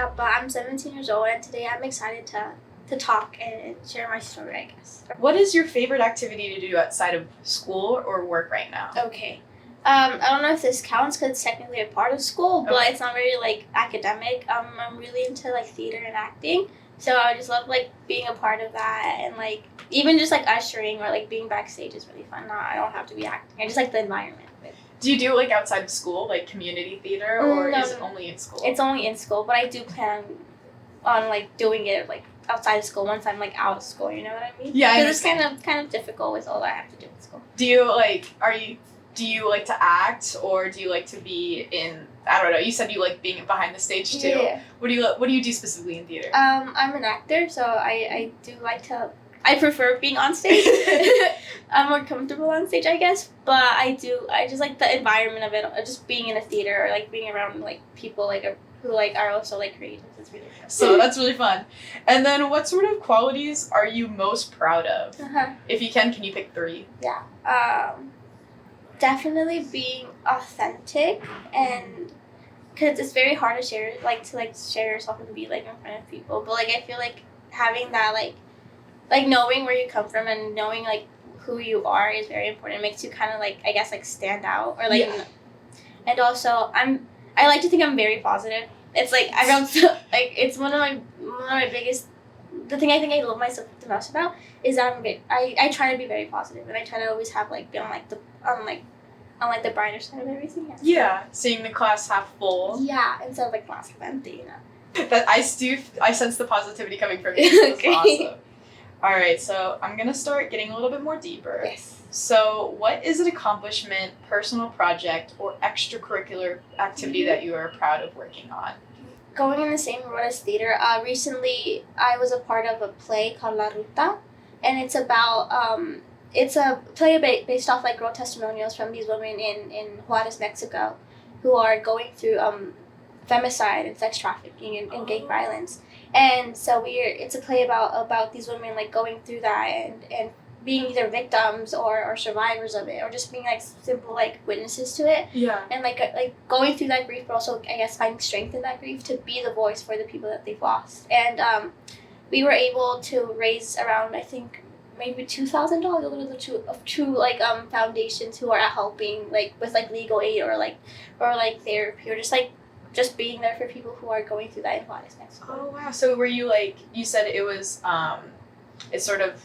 Zacapa. I'm 17 years old, and today I'm excited to talk and share my story, I guess. What is your favorite activity to do outside of school or work right now? Okay. I don't know if this counts because it's technically a part of school, but it's not very, like, academic. I'm really into, like, theater and acting, so I just love, like, being a part of that, and, like, even just, like, ushering or, like, being backstage is really fun. I don't have to be acting. I just like the environment of it. Do you do, like, outside of school, like, community theater, or is it only in school? It's only in school, but I do plan on, like, doing it, like, outside of school once I'm, like, out of school, you know what I mean? Yeah, because it's kind of difficult with all I have to do in school. Do you like to act, or do you like to be in, I don't know, you said you like being behind the stage too. Yeah. What do you do specifically in theater? I'm an actor, so I do like to, I prefer being on stage. I'm more comfortable on stage, I guess, but I just like the environment of it, just being in a theater or like being around like people like who like are also like creative. It's really fun. So that's really fun. And then what sort of qualities are you most proud of? If you can you pick 3? Yeah. Definitely being authentic, and because it's very hard to share yourself and be like in front of people, but like I feel like having that like knowing where you come from and knowing like who you are is very important. It makes you kind of like, I guess, like stand out or like and also I like to think I'm very positive. It's like I don't like it's one of my biggest, the thing I think I love myself the most about is that I try to be very positive, and I try to always have like be on the brighter side of everything. Yeah, seeing the class half full. Yeah, instead of like glass half empty, you know. That I sense the positivity coming from you. That's awesome. All right, so I'm gonna start getting a little bit more deeper. Yes. So, what is an accomplishment, personal project, or extracurricular activity that you are proud of working on? Going in the same road as theater, recently I was a part of a play called La Ruta, and it's about it's a play based off like real testimonials from these women in Juarez, Mexico, who are going through femicide and sex trafficking and gang violence, and so it's a play about these women like going through that and being either victims or survivors of it, or just being like simple like witnesses to it. Yeah. And like going through that grief, but also I guess finding strength in that grief to be the voice for the people that they've lost. And we were able to raise around, I think, maybe $2,000 of two like foundations who are helping like with like legal aid or therapy, or just being there for people who are going through that in Juarez, Mexico. Oh wow! So were you like, you said it was it's sort of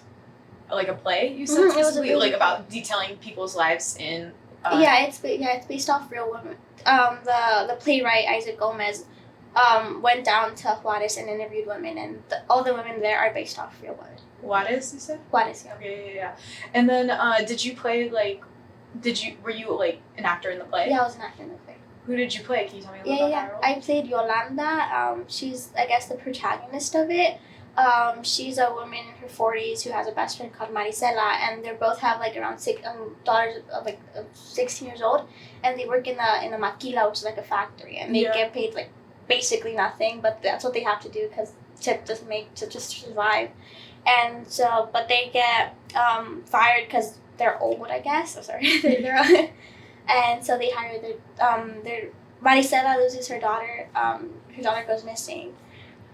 like a play, you said, specifically, like about detailing people's lives in it's based off real women. The playwright Isaac Gomez went down to Juarez and interviewed women, and all the women there are based off real women. Juarez, you said? Juarez, yeah. Okay, yeah. And then were you like an actor in the play? Yeah, I was an actor in the play. Who did you play? Can you tell me a little about that role? I played Yolanda. She's, I guess, the protagonist of it. She's a woman in her 40s who has a best friend called Marisela, and they both have like around 6 daughters of 16 years old, and they work in a maquila, which is like a factory, and they get paid like basically nothing, but that's what they have to do because to just survive. And so, but they get fired because they're old, I guess. Oh, sorry, they're and so they hire their Marisela loses her daughter. Her daughter goes missing.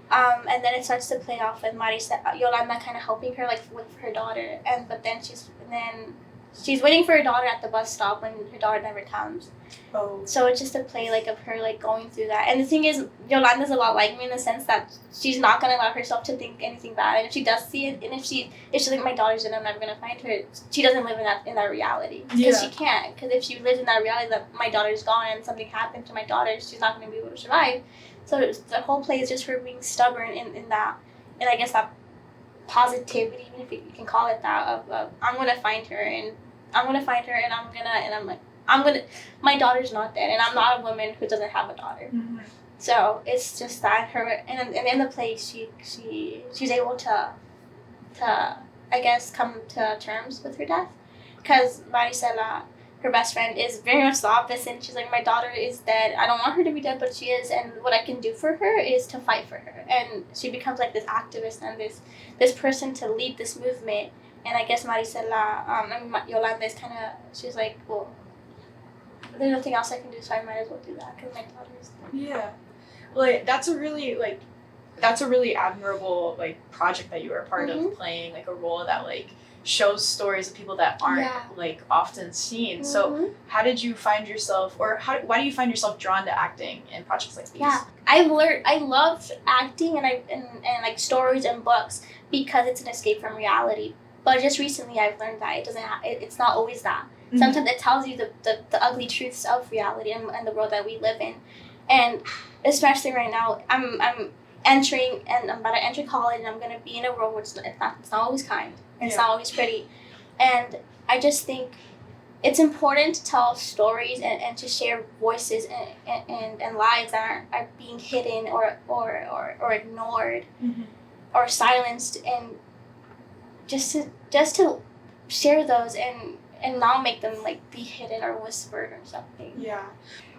And then it starts to play off with Yolanda kind of helping her like with her daughter, but then she's waiting for her daughter at the bus stop when her daughter never comes. Oh. So it's just a play like of her like going through that. And the thing is, Yolanda's a lot like me in the sense that she's not gonna allow herself to think anything bad. And if she does see it, and if she's like, my daughter's in, I'm never gonna find her, she doesn't live in that reality, because she can't. Because if she lives in that reality that my daughter's gone and something happened to my daughter, she's not gonna be able to survive. So the whole play is just her being stubborn in that, and I guess that positivity, even if you can call it that, of I'm gonna find her, and my daughter's not dead, and I'm not a woman who doesn't have a daughter. Mm-hmm. So it's just that her, and in the play she's able to I guess come to terms with her death, because Marisela, her best friend, is very much the opposite. She's like, my daughter is dead. I don't want her to be dead, but she is, and what I can do for her is to fight for her. And she becomes like this activist and this person to lead this movement. And I guess Marisela, Yolanda is kind of, she's like, well, there's nothing else I can do, so I might as well do that because my daughter is dead. Yeah. Like that's a really admirable like project that you were a part of, playing like a role that like shows stories of people that aren't like often seen. So how did you find yourself, or why do you find yourself drawn to acting in projects like these? I loved acting and like stories and books because it's an escape from reality. But just recently I've learned that it's not always that. Sometimes it tells you the ugly truths of reality and the world that we live in. And especially right now, I'm entering, and I'm about to enter college, and I'm going to be in a world where it's not always kind, and it's not always pretty. And I just think it's important to tell stories and to share voices and lives that are being hidden or ignored or silenced, and just to share those and not make them like be hidden or whispered or something. Yeah.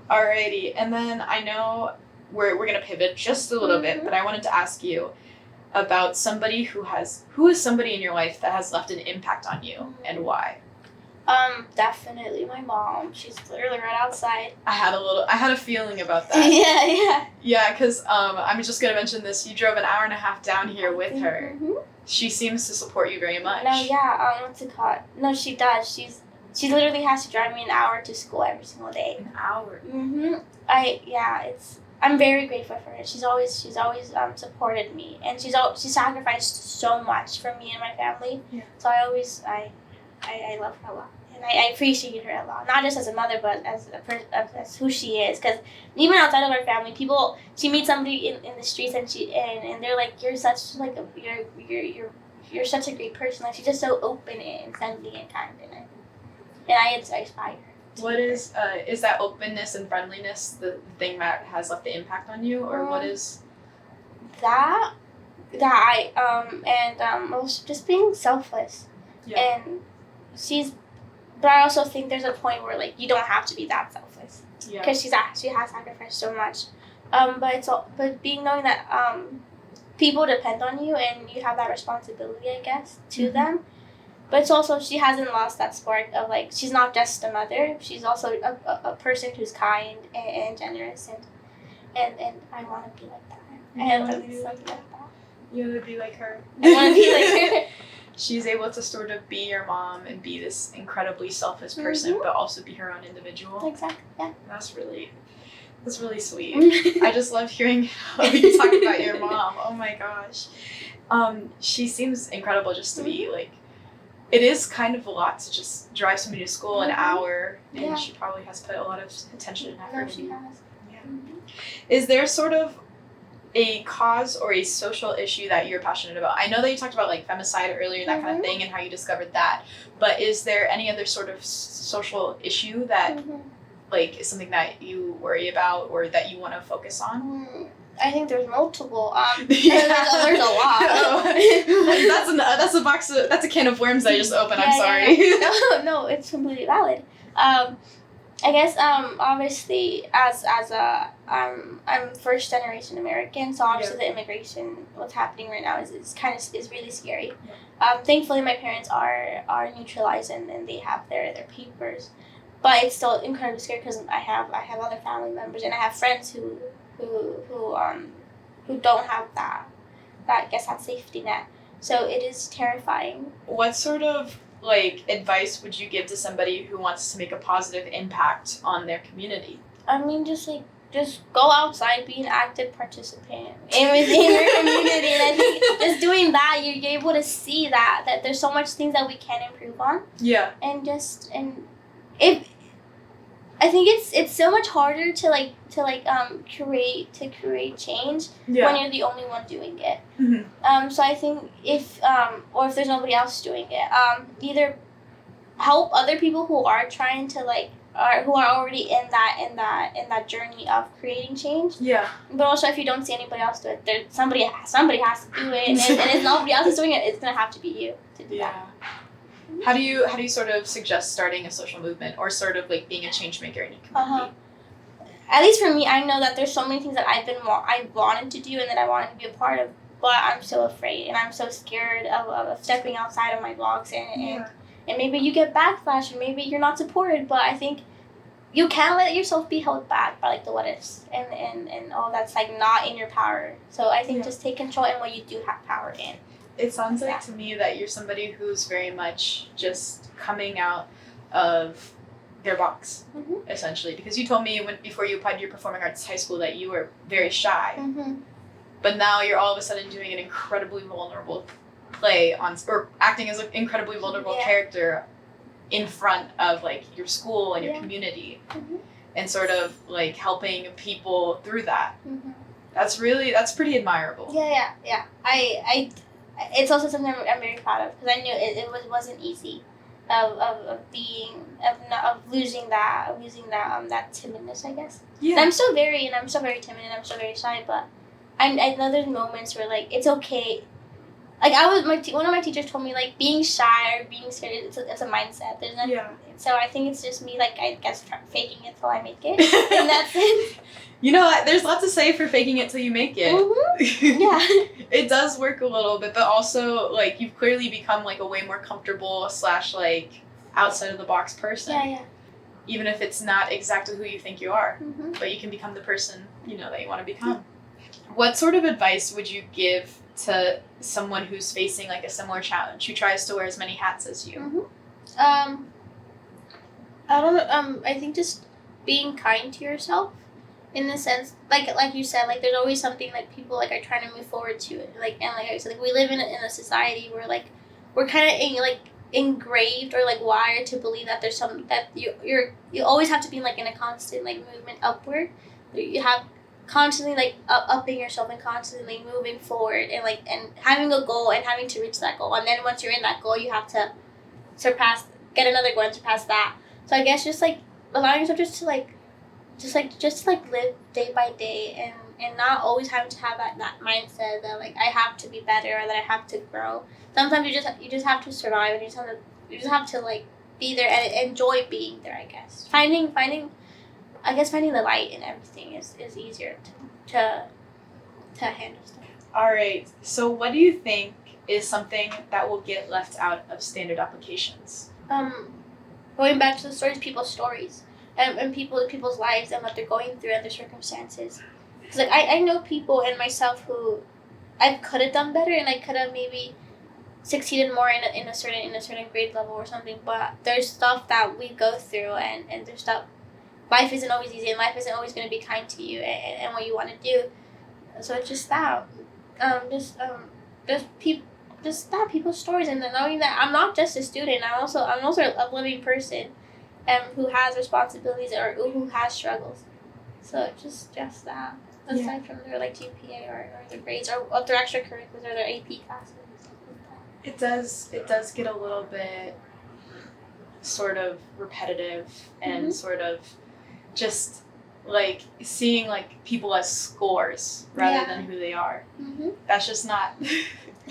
Alrighty. And then I know we're gonna pivot just a little bit, but I wanted to ask you about somebody who is somebody in your life that has left an impact on you, and why? Definitely my mom. She's literally right outside. I had a feeling about that. Yeah, because I'm just gonna mention this. You drove an hour and a half down here with her. She seems to support you very much. No, what's it called? No, she does. She literally has to drive me an hour to school every single day. An hour. I'm very grateful for her. She's always supported me, and she sacrificed so much for me and my family. Yeah. So I love her a lot, and I appreciate her a lot. Not just as a mother, but as who she is. Because even outside of our family, she meets somebody in the streets, and they're like, you're such like you're such a great person. Like she's just so open and friendly and kind, and I aspire. What is that openness and friendliness the thing that has left the impact on you, or what is that also just being selfless. And but I also think there's a point where like you don't have to be that selfless, because she has sacrificed so much, but knowing that people depend on you and you have that responsibility, I guess, to them. But it's also, she hasn't lost that spark of like, she's not just a mother, she's also a person who's kind and generous, and I want to be like that. I want to be like that. You want to be like her. I want to be like her. She's able to sort of be your mom and be this incredibly selfless person, but also be her own individual. Exactly. Yeah. That's really sweet. I just love hearing how you talk about your mom. Oh my gosh. She seems incredible just to be like. It is kind of a lot to just drive somebody to school an hour, and she probably has put a lot of attention and effort. No, she has. Yeah. Is there sort of a cause or a social issue that you're passionate about? I know that you talked about like femicide earlier, that kind of thing, and how you discovered that. But is there any other sort of social issue that like is something that you worry about or that you want to focus on? I think there's multiple. There's a lot. That's a can of worms that I just opened. I'm sorry. Yeah. No, it's completely valid. I guess obviously as I'm first generation American, so obviously the immigration, what's happening right now is really scary. Thankfully my parents are neutralized and they have their papers, but it's still incredibly scary because I have other family members and I have friends who don't have that safety net. So it is terrifying. What sort of like advice would you give to somebody who wants to make a positive impact on their community? I mean, just go outside, be an active participant within your community. And I think just doing that, you're able to see that there's so much things that we can improve on. Yeah. I think it's so much harder to create change when you're the only one doing it. So I think if there's nobody else doing it, either help other people who are trying to who are already in that journey of creating change. Yeah. But also, if you don't see anybody else do it, somebody has to do it, and if nobody else is doing it, it's gonna have to be you to do that. How do you sort of suggest starting a social movement or sort of like being a change maker in your community? At least for me, I know that there's so many things that I wanted to do and that I wanted to be a part of, but I'm so afraid and I'm so scared of stepping outside of my box and maybe you get backlash and maybe you're not supported, but I think you can't let yourself be held back by like the what ifs and all that's like not in your power. So I think just take control in what you do have power in. It sounds like to me that you're somebody who's very much just coming out of their box, essentially. Because you told me before you applied to your performing arts high school that you were very shy. But now you're all of a sudden doing an incredibly vulnerable play or acting as an incredibly vulnerable character in front of like your school and your community, and sort of like helping people through that. That's pretty admirable. Yeah. I it's also something I'm very proud of, because I knew it wasn't easy, of losing that timidness, I guess. Yeah. And I'm still very timid, and I'm still very shy, but I know there's moments where like it's okay. Like one of my teachers told me like being shy or being scared, it's a mindset. There's nothing. Yeah. So I think it's just me, like, I guess faking it till I make it. In that sense. You know what? There's lots to say for faking it till you make it. Yeah. It does work a little bit, but also like you've clearly become like a way more comfortable / like outside of the box person. Yeah. Even if it's not exactly who you think you are, but you can become the person that you want to become. What sort of advice would you give to someone who's facing like a similar challenge, who tries to wear as many hats as you? I don't know. I think just being kind to yourself, in the sense, like you said, like there's always something like people like are trying to move forward to, like, and like I said, like we live in a society where like we're kind of engraved or like wired to believe that there's something that you always have to be like in a constant like movement upward. You have constantly like upping yourself and constantly moving forward, and like and having a goal and having to reach that goal, and then once you're in that goal you have to get another goal and surpass that. So I guess just like allowing yourself just to live day by day, and not always having to have that mindset that like I have to be better or that I have to grow. Sometimes you just have to survive, and you just have to like be there and enjoy being there, I guess. Finding the light in everything is easier to handle stuff. All right. So what do you think is something that will get left out of standard applications? Going back to the stories, people's stories, and people's lives and what they're going through and their circumstances. Because like I know people and myself who I could have done better, and I could have maybe succeeded more in a certain grade level or something. But there's stuff that we go through, and there's stuff. Life isn't always easy, and life isn't always going to be kind to you and what you want to do. So it's just that, people's stories, and then knowing that I'm not just a student. I'm also a living person, who has responsibilities or who has struggles. So just that. Aside from their like GPA or their grades or their extracurriculars or their AP classes and stuff like that. It does get a little bit sort of repetitive and sort of just like seeing like people as scores rather than who they are. That's just not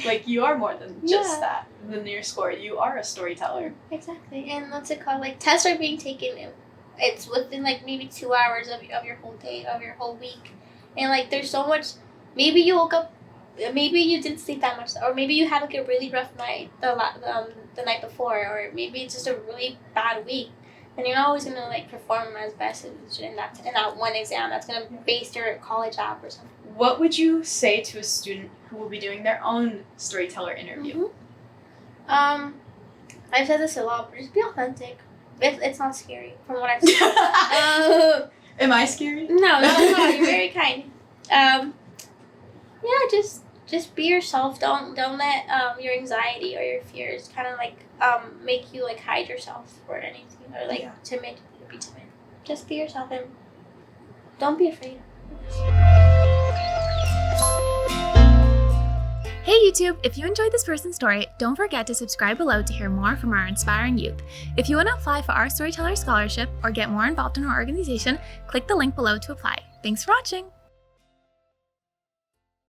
like you are more than just that, than your score. You are a storyteller. Exactly. And what's it called? Like tests are being taken. It's within like maybe 2 hours of your whole day, of your whole week, and like there's so much. Maybe you woke up. Maybe you didn't sleep that much, or maybe you had like a really rough night the night before, or maybe it's just a really bad week. And you're not always gonna like perform as best as you should in that one exam that's gonna base your college app or something. What would you say to a student who will be doing their own storyteller interview? I've said this a lot, but just be authentic. It's not scary, from what I've seen. Am I scary? No, not at all. You're very kind. Just be yourself. Don't let your anxiety or your fears kind of like make you like hide yourself or anything, or like timid. Be timid. Just be yourself and don't be afraid. Hey YouTube! If you enjoyed this person's story, don't forget to subscribe below to hear more from our inspiring youth. If you want to apply for our Storyteller Scholarship or get more involved in our organization, click the link below to apply. Thanks for watching!